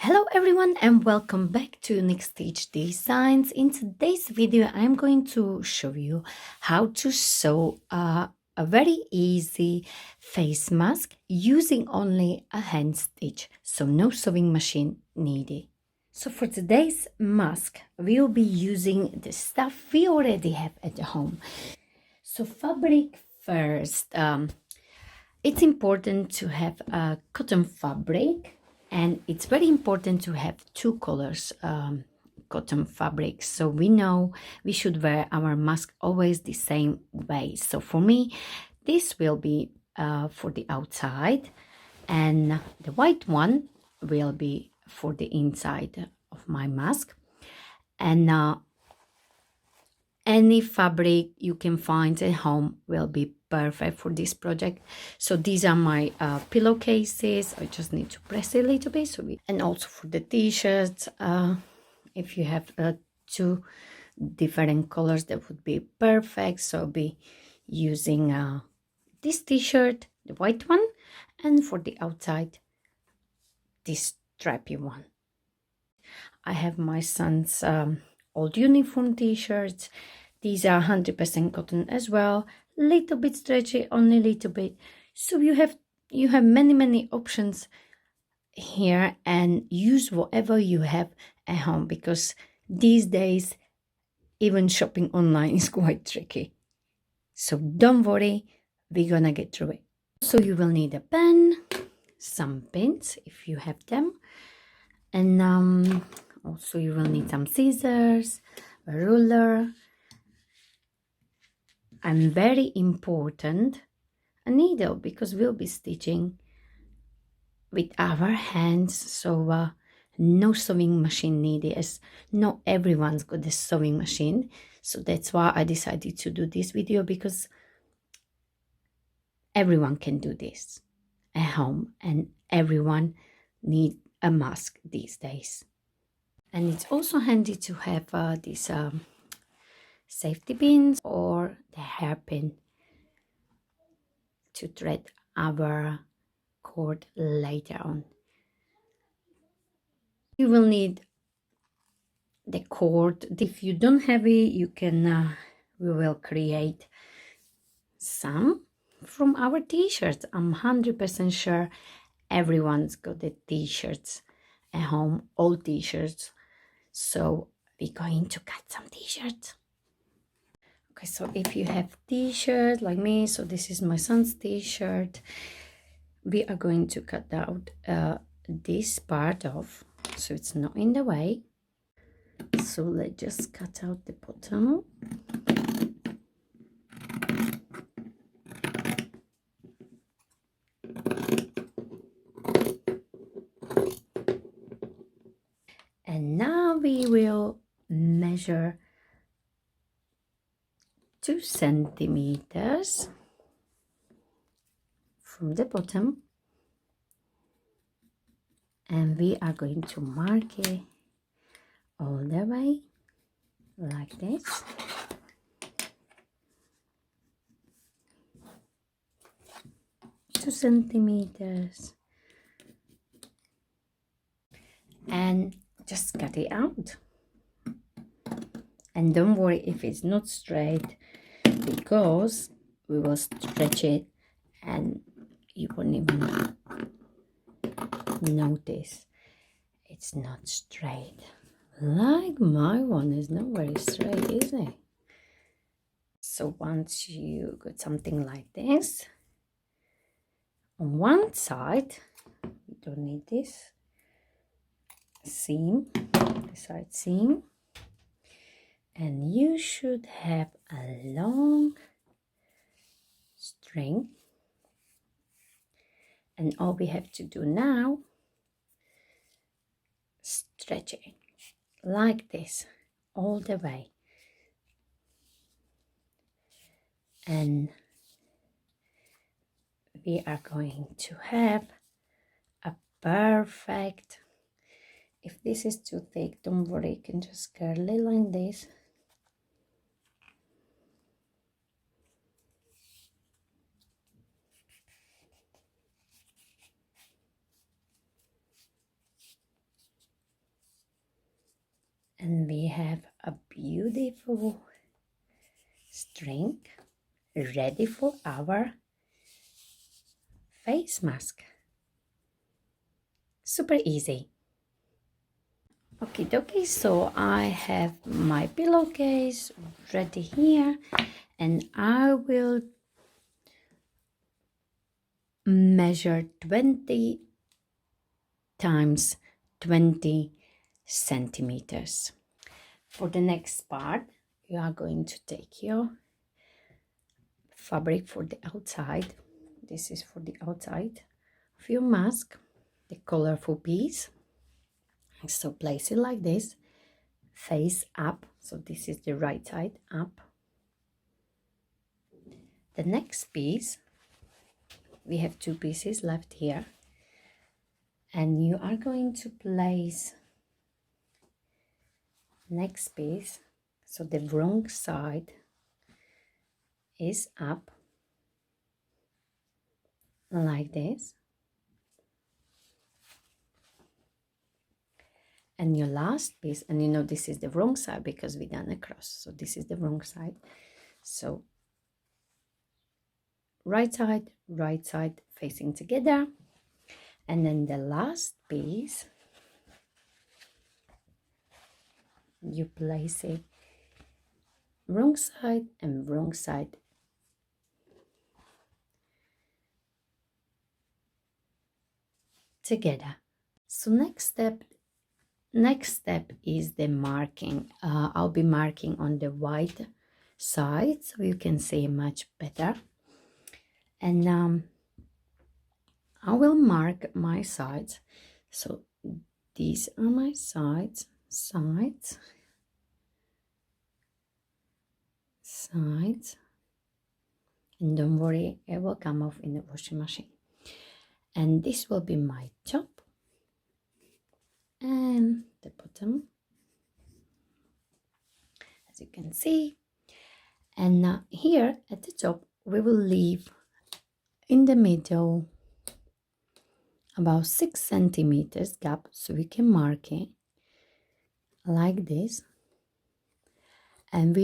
Hello everyone and welcome back to Next Stage Designs. In today's video I'm going to show you how to sew a very easy face mask using only a hand stitch, so no sewing machine needed. So for today's mask we will be using the stuff we already have at home. So fabric first. It's important to have a cotton fabric. And it's very important to have two colors cotton fabric, so we know we should wear our mask always the same way. So for me, this will be for the outside, and the white one will be for the inside of my mask. And any fabric you can find at home will be perfect for this project. So these are my pillowcases. I just need to press a little bit. And also for the t-shirts, if you have two different colors, that would be perfect. So I'll be using this t-shirt, the white one, and for the outside, this strappy one. I have my son's old uniform t-shirts. These are 100% cotton as well, little bit stretchy, only a little bit. So you have many options here, and use whatever you have at home, because these days even shopping online is quite tricky. So don't worry, we're gonna get through it. So you will need a pen, some pins if you have them, and also you will need some scissors, a ruler, and very important, a needle, because we'll be stitching with our hands. So no sewing machine needed, as not everyone's got a sewing machine. So that's why I decided to do this video, because everyone can do this at home and everyone needs a mask these days. And it's also handy to have these safety pins or the hairpin to thread our cord later on. You will need the cord. If you don't have it, you can we will create some from our t-shirts. I'm 100% sure everyone's got the t-shirts at home, old t-shirts. So we're going to cut some t-shirts. Okay, so if you have t-shirt like me, so this is my son's t-shirt, we are going to cut out this part off so it's not in the way. So let's just cut out the bottom. And now we will measure 2 centimeters from the bottom, and we are going to mark it all the way like this. Two centimeters, and just cut it out. And don't worry if it's not straight, because we will stretch it and you won't even notice it's not straight. Like my one is not very straight, is it? So once you got something like this, on one side, we don't need this seam, the side seam, and you should have a long string, and all we have to do now, stretch it like this all the way, and we are going to have a perfect, if this is too thick, don't worry, you can just curl it like this. And we have a beautiful string ready for our face mask. Super easy. Okay, so I have my pillowcase ready here, and I will measure 20 times 20 centimeters. For the next part, you are going to take your fabric for the outside. This is for the outside of your mask, the colorful piece. So place it like this, face up. So this is the right side up. The next piece, we have two pieces left here, and you are going to place next piece, so the wrong side is up like this, and your last piece, and you know this is the wrong side because we done a cross, so this is the wrong side. So right side facing together, and then the last piece you place it wrong side and wrong side together. So next step is the marking. I'll be marking on the white side so you can see much better, and I will mark my sides. So these are my sides, and don't worry, it will come off in the washing machine. And this will be my top and the bottom, as you can see. And here at the top we will leave in the middle about 6 centimeters gap, so we can mark it like this. And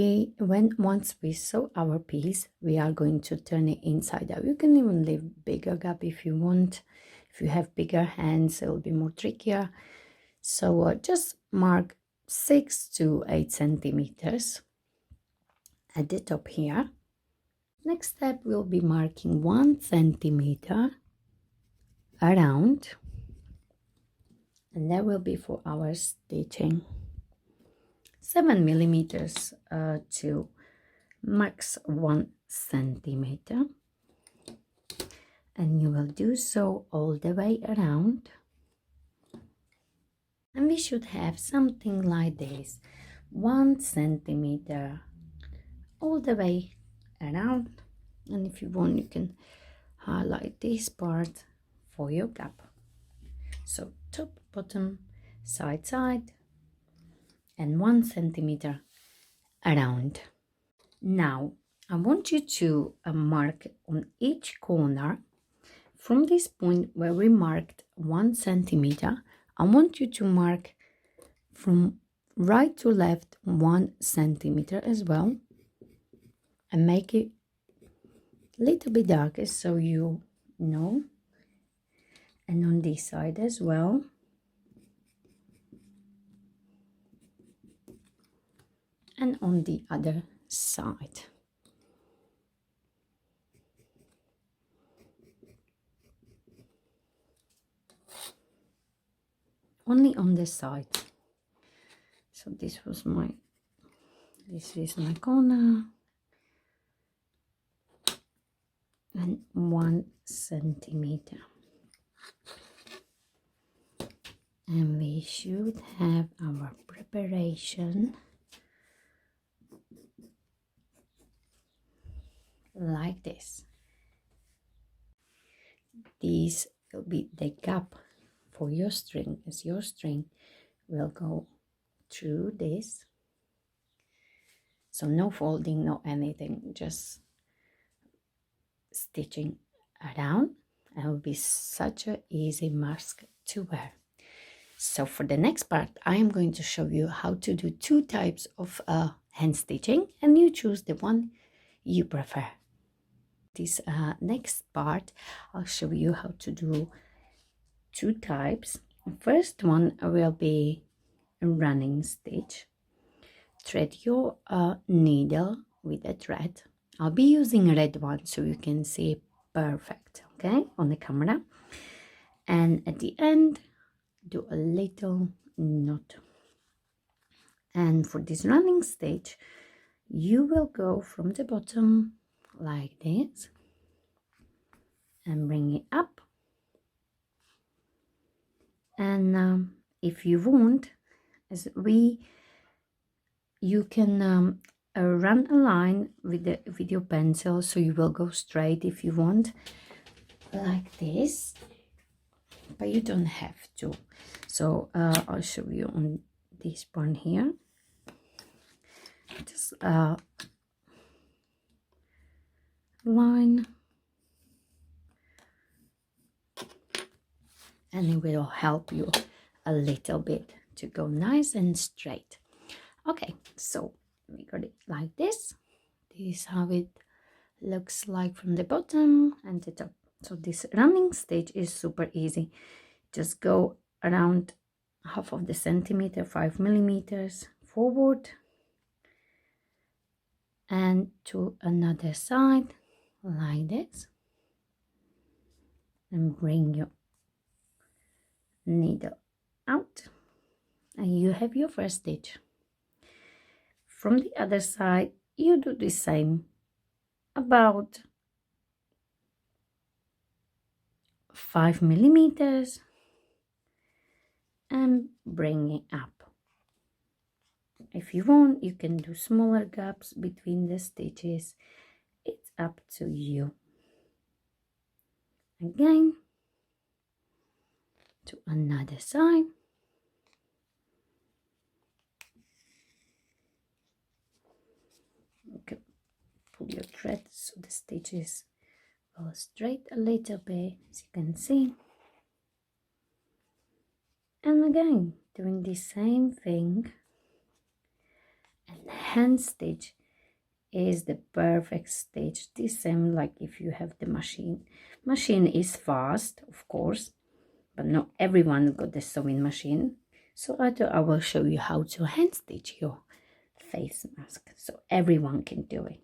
once we sew our piece, we are going to turn it inside out. You can even leave bigger gap if you want. If you have bigger hands, it will be more trickier. So just mark 6 to 8 centimeters at the top here. Next step, we'll be marking 1 centimeter around, and that will be for our stitching. 7 millimeters to max 1 centimeter, and you will do so all the way around, and we should have something like this, 1 centimeter all the way around. And if you want, you can highlight this part for your gap. So top, bottom, side, and 1 centimeter around. Now I want you to mark on each corner from this point where we marked 1 centimeter. I want you to mark from right to left 1 centimeter as well, and make it a little bit darker so you know, and on this side as well. And on the other side. Only on the side. So this is my corner, and 1 centimeter. And we should have our preparation like this. This will be the gap for your string, as your string will go through this. So no folding, no anything, just stitching around, and it will be such an easy mask to wear. So for the next part, I am going to show you how to do 2 types of hand stitching, and you choose the one you prefer. This next part, I'll show you how to do 2 types. The first one will be a running stitch. Thread your needle with a thread. I'll be using a red one so you can see perfect, okay, on the camera. And at the end, do a little knot. And for this running stitch, you will go from the bottom like this and bring it up. And if you want, you can run a line with your pencil, so you will go straight if you want, like this, but you don't have to. So I'll show you on this one here. Just line, and it will help you a little bit to go nice and straight. Okay, so we got it like this. This is how it looks like from the bottom and the top. So this running stitch is super easy. Just go around half of the centimeter, 5 millimeters forward and to another side like this, and bring your needle out, and you have your first stitch. From the other side, you do the same, about 5 millimeters, and bring it up. If you want, you can do smaller gaps between the stitches. It's up to you. Again, to another side. Okay, pull your thread so the stitches go straight a little bit, as you can see. And again, doing the same thing. And hand stitch is the perfect stitch. The same like if you have the machine. Machine is fast, of course, but not everyone got the sewing machine. So I thought I will show you how to hand stitch your face mask, so everyone can do it.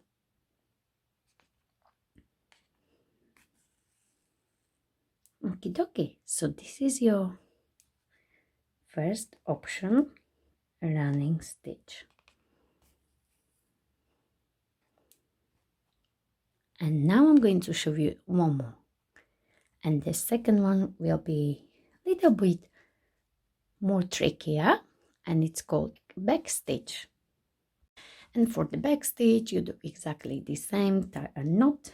Okie dokie. So this is your first option, running stitch. And now I'm going to show you one more. And the second one will be a little bit more trickier, and it's called back stitch. And for the back stitch, you do exactly the same, tie a knot.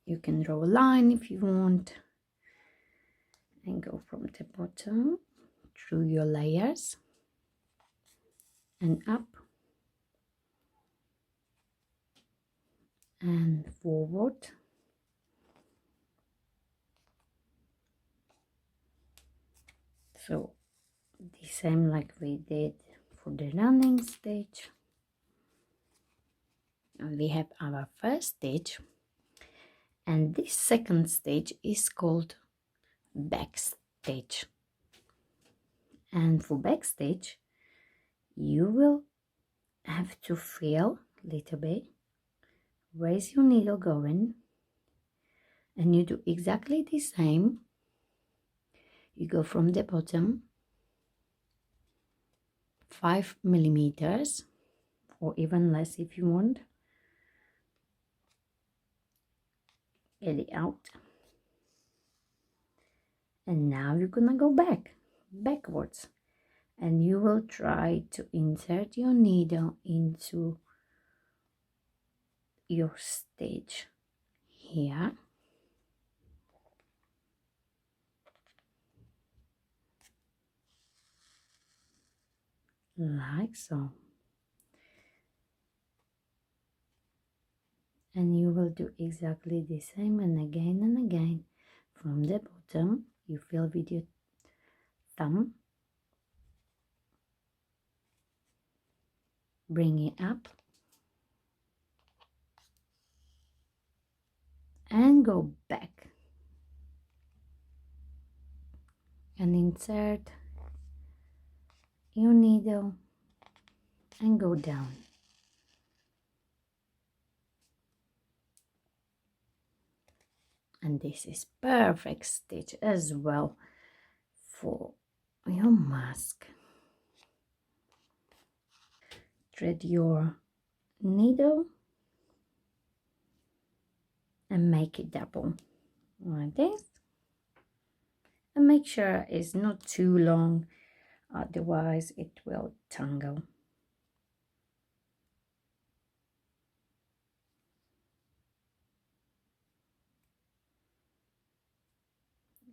You can draw a line if you want, and go from the bottom through your layers and up and forward. So the same like we did for the running stitch. And we have our first stitch, and this second stitch is called back stitch. And for back stitch, you will have to feel a little bit, where's your needle going, and you do exactly the same. You go from the bottom 5 millimeters, or even less if you want. Get it out, and now you're gonna go backwards, and you will try to insert your needle into your stitch here, like so, and you will do exactly the same, and again from the bottom you feel with your thumb, bring it up and go back and insert your needle and go down. And this is perfect stitch as well for your mask. Thread your needle and make it double like this, and make sure it's not too long, otherwise it will tangle.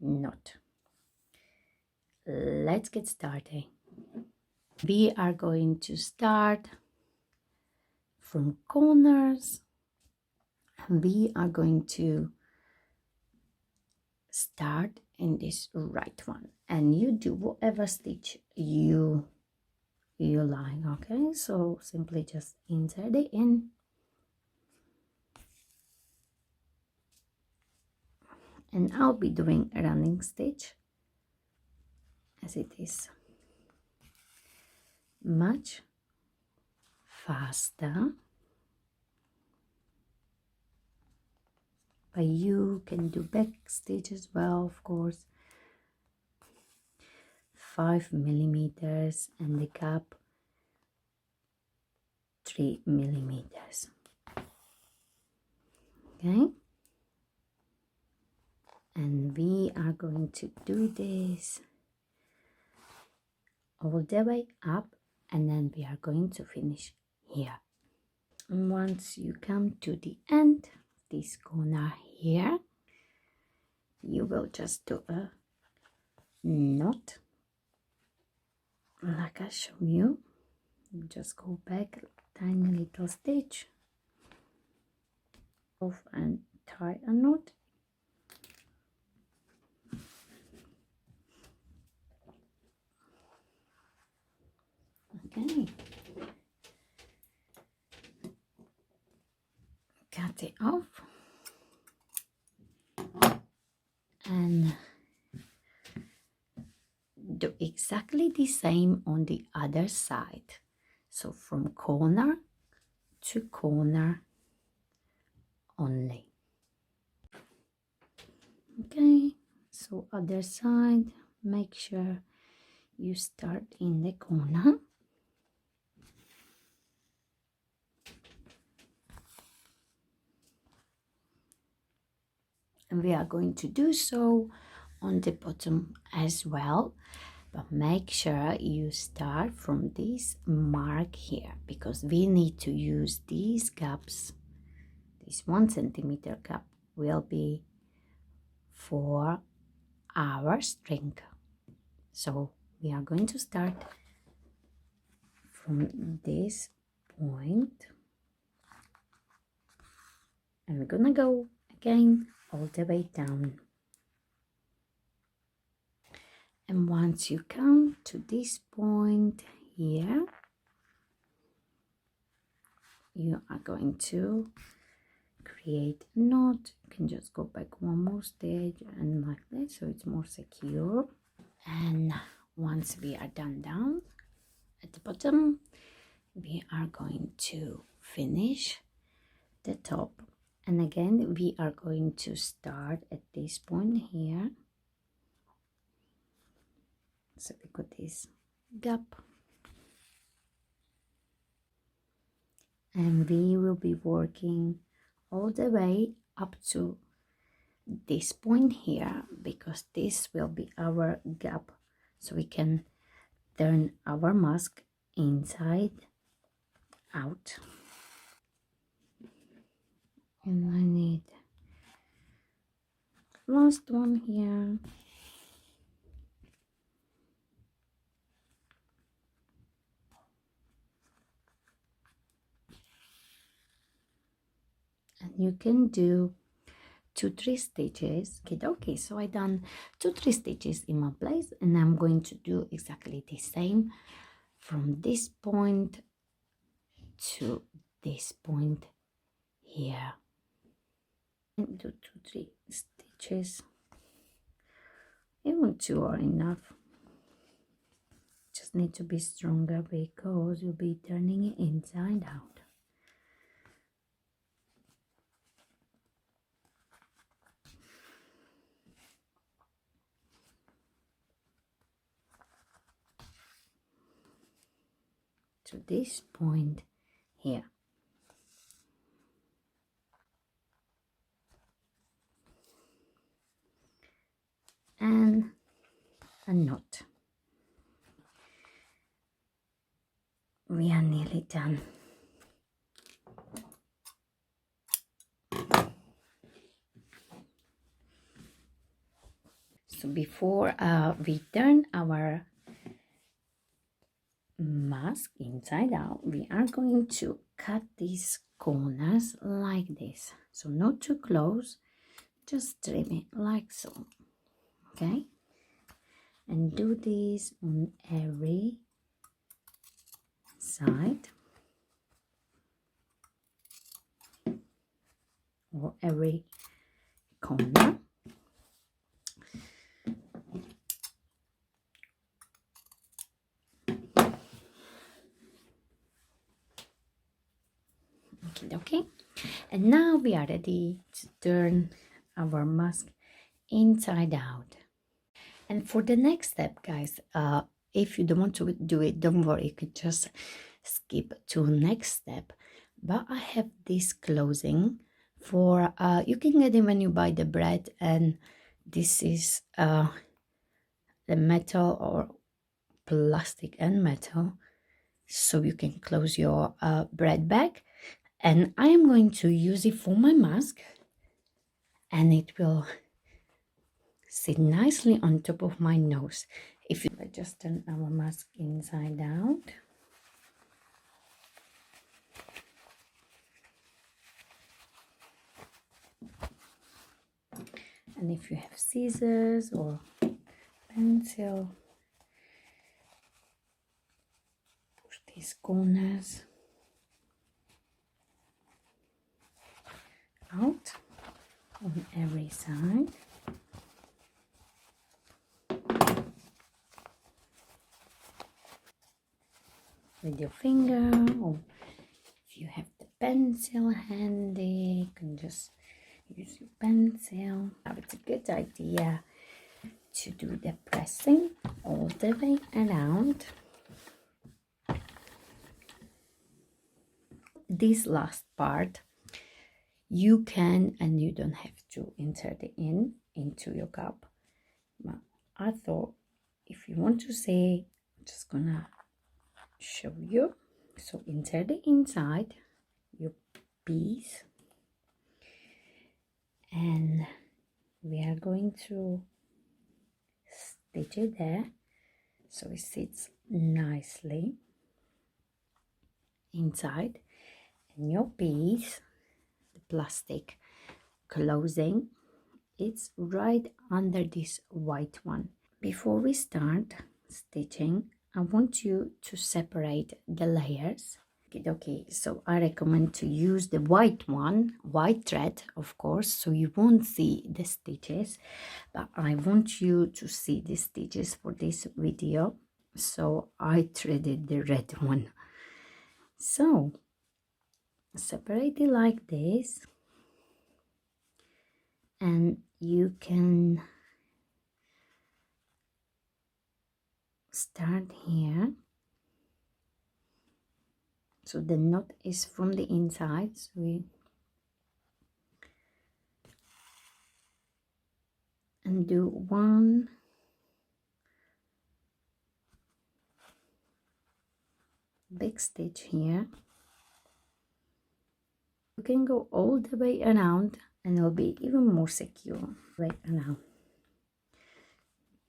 Not. Let's get started. We are going to start from corners, and we are going to start in this right one, and you do whatever stitch you like. Okay, so simply just insert it in, and I'll be doing a running stitch as it is much faster, but you can do back stitch as well, of course. 5 millimeters and the gap 3 millimeters. Okay, and we are going to do this all the way up, and then we are going to finish here. And once you come to the end of this corner here, you will just do a knot like I show you. Just go back a tiny little stitch off and tie a knot. Okay, cut it off and do exactly the same on the other side. So from corner to corner only. Okay, so other side, make sure you start in the corner. And we are going to do so on the bottom as well, but make sure you start from this mark here, because we need to use these gaps. This 1 centimeter gap will be for our string. So we are going to start from this point, and we're gonna go again all the way down. And once you come to this point here, you are going to create a knot. You can just go back one more stage and like this, so it's more secure. And once we are done down at the bottom, we are going to finish the top. And again, we are going to start at this point here. So we got this gap, and we will be working all the way up to this point here, because this will be our gap, so we can turn our mask inside out. And I need last one here. And you can do 2-3 stitches. Okay, so I done 2-3 stitches in my place, and I'm going to do exactly the same from this point to this point here, and do 2-3 stitches. Even 2 are enough. Just need to be stronger because you'll be turning it inside out. To this point here. And a knot. We are nearly done. So before we turn our mask inside out, we are going to cut these corners like this. So not too close, just trim it like so. Okay, and do this on every side or every corner. Okay, and now we are ready to turn our mask inside out. And for the next step, guys, if you don't want to do it, don't worry, you could just skip to next step. But I have this closing for you can get it when you buy the bread, and this is the metal or plastic and metal, so you can close your bread bag. And I am going to use it for my mask, and it will sit nicely on top of my nose. If you just turn our mask inside out, and if you have scissors or pencil, push these corners out on every side. With your finger, or if you have the pencil handy, you can just use your pencil. Now it's a good idea to do the pressing all the way around. This last part, you can and you don't have to insert it into your cup. But I thought if you want to say, I'm just gonna show you. So insert it inside your piece, and we are going to stitch it there so it sits nicely inside. And your piece, the plastic closing, it's right under this white one. Before we start stitching, I want you to separate the layers. Okay, so I recommend to use the white one, white thread, of course, so you won't see the stitches, but I want you to see the stitches for this video, so I threaded the red one. So separate it like this, and you can start here. So the knot is from the inside, so we and do one big stitch here. You can go all the way around and it'll be even more secure. Right around,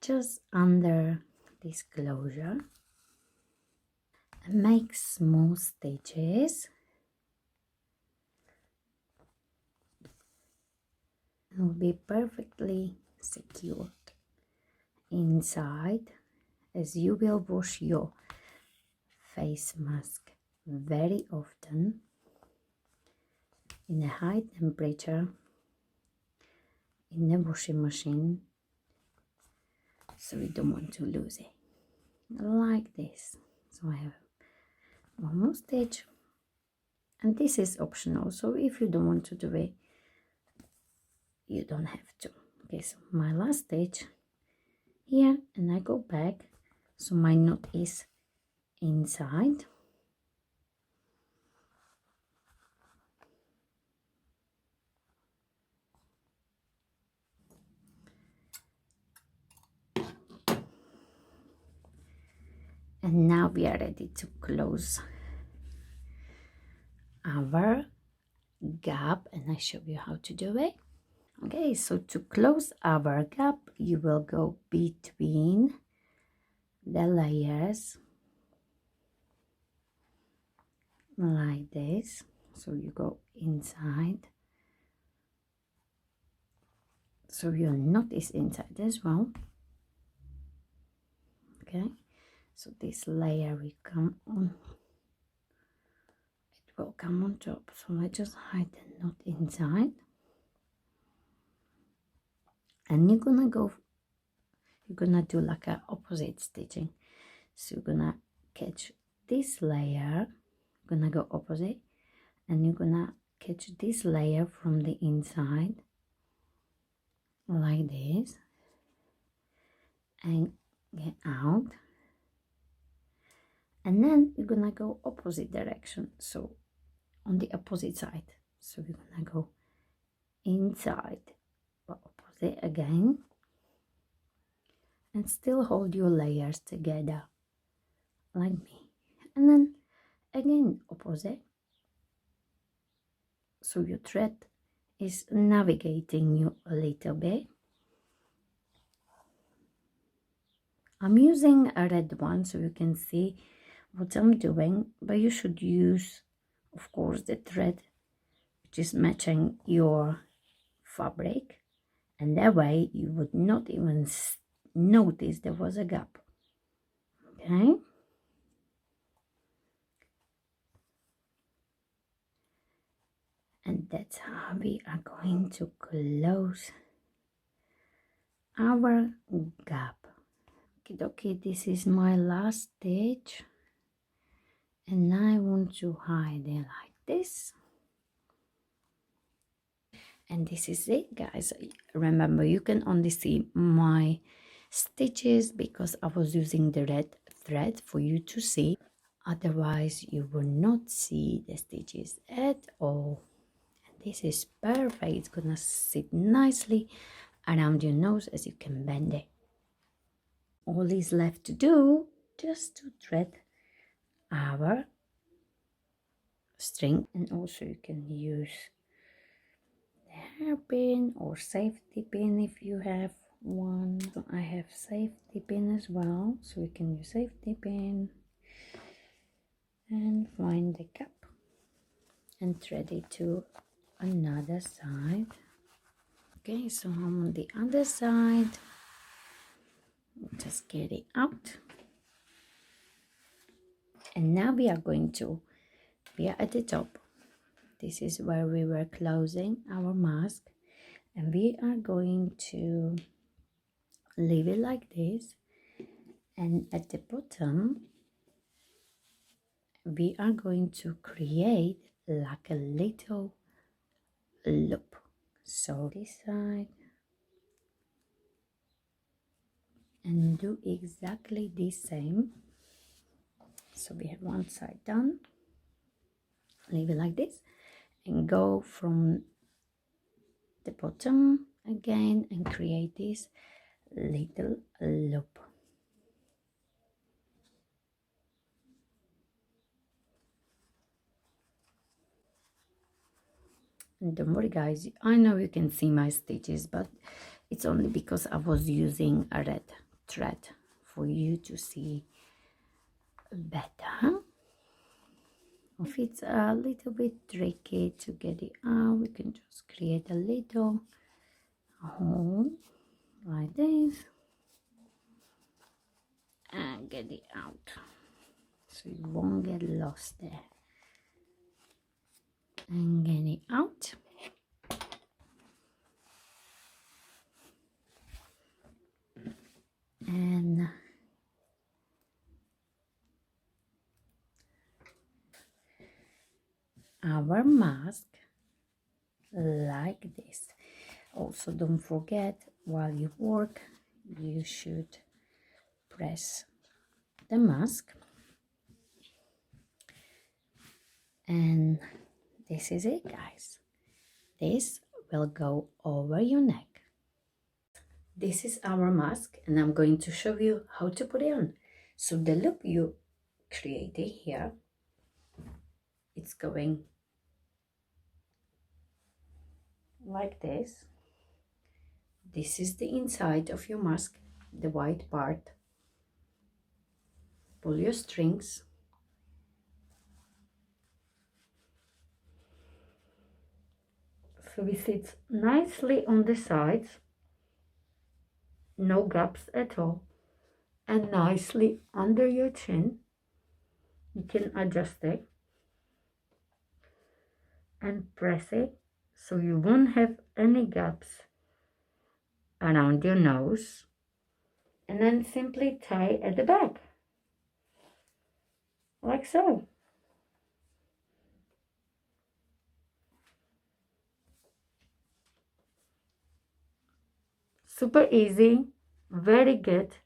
just under this closure, and make small stitches and will be perfectly secured inside, as you will wash your face mask very often in a high temperature in the washing machine, so we don't want to lose it like this. So I have one more stitch, and this is optional, so if you don't want to do it, you don't have to. Okay, so my last stitch here, and I go back, so my knot is inside. And now we are ready to close our gap, and I show you how to do it. Okay, so to close our gap, you will go between the layers like this. So you go inside, so your knot is inside as well. Okay, so this layer will come on, it will come on top, so I just hide the knot inside, and you're gonna do like a opposite stitching. So you're gonna catch this layer, gonna go opposite, and you're gonna catch this layer from the inside like this and get out, and then you're gonna go opposite direction, so on the opposite side. So you're gonna go inside but opposite again, and still hold your layers together like me, and then again opposite, so your thread is navigating you a little bit. I'm using a red one so you can see what I'm doing, but you should use, of course, the thread which is matching your fabric, and that way you would not even notice there was a gap. Okay, and that's how we are going to close our gap. Okay, this is my last stitch, and I want to hide it like this. And this is it, guys. Remember, you can only see my stitches because I was using the red thread for you to see, otherwise you will not see the stitches at all. And this is perfect. It's gonna sit nicely around your nose as you can bend it. All is left to do just to thread our string, and also you can use hairpin or safety pin if you have one. So I have safety pin as well, so we can use safety pin and find the cap and thread it to another side. Okay, so I'm on the other side, just get it out, and now we are at the top. This is where we were closing our mask, and we are going to leave it like this, and at the bottom we are going to create like a little loop. So this side, and do exactly the same. So we have one side done, leave it like this, and go from the bottom again and create this little loop. And don't worry, guys, I know you can see my stitches, but it's only because I was using a red thread for you to see better. If it's a little bit tricky to get it out, we can just create a little hole like this and get it out so you won't get lost there. And get it out. And our mask like this. Also, don't forget, while you work, you should press the mask. And this is it, guys. This will go over your neck. This is our mask, and I'm going to show you how to put it on. So the loop you created here, it's going like this. This is the inside of your mask, the white part. Pull your strings. So it sits nicely on the sides, no gaps at all, and nicely under your chin. You can adjust it and press it so you won't have any gaps around your nose, and then simply tie at the back like so. Super easy, very good,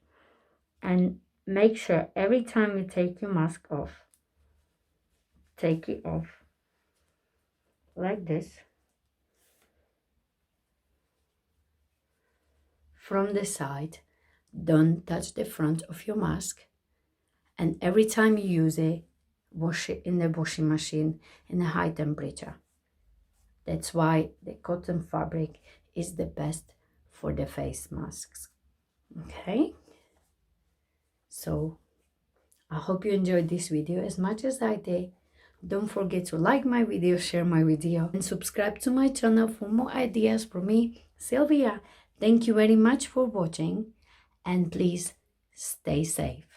and make sure every time you take your mask off, take it off like this from the side. Don't touch the front of your mask, and every time you use it, wash it in the washing machine in a high temperature. That's why the cotton fabric is the best for the face masks. Okay, so I hope you enjoyed this video as much as I did. Don't forget to like my video, share my video, and subscribe to my channel for more ideas from me, Sylvia. Thank you very much for watching, and please stay safe.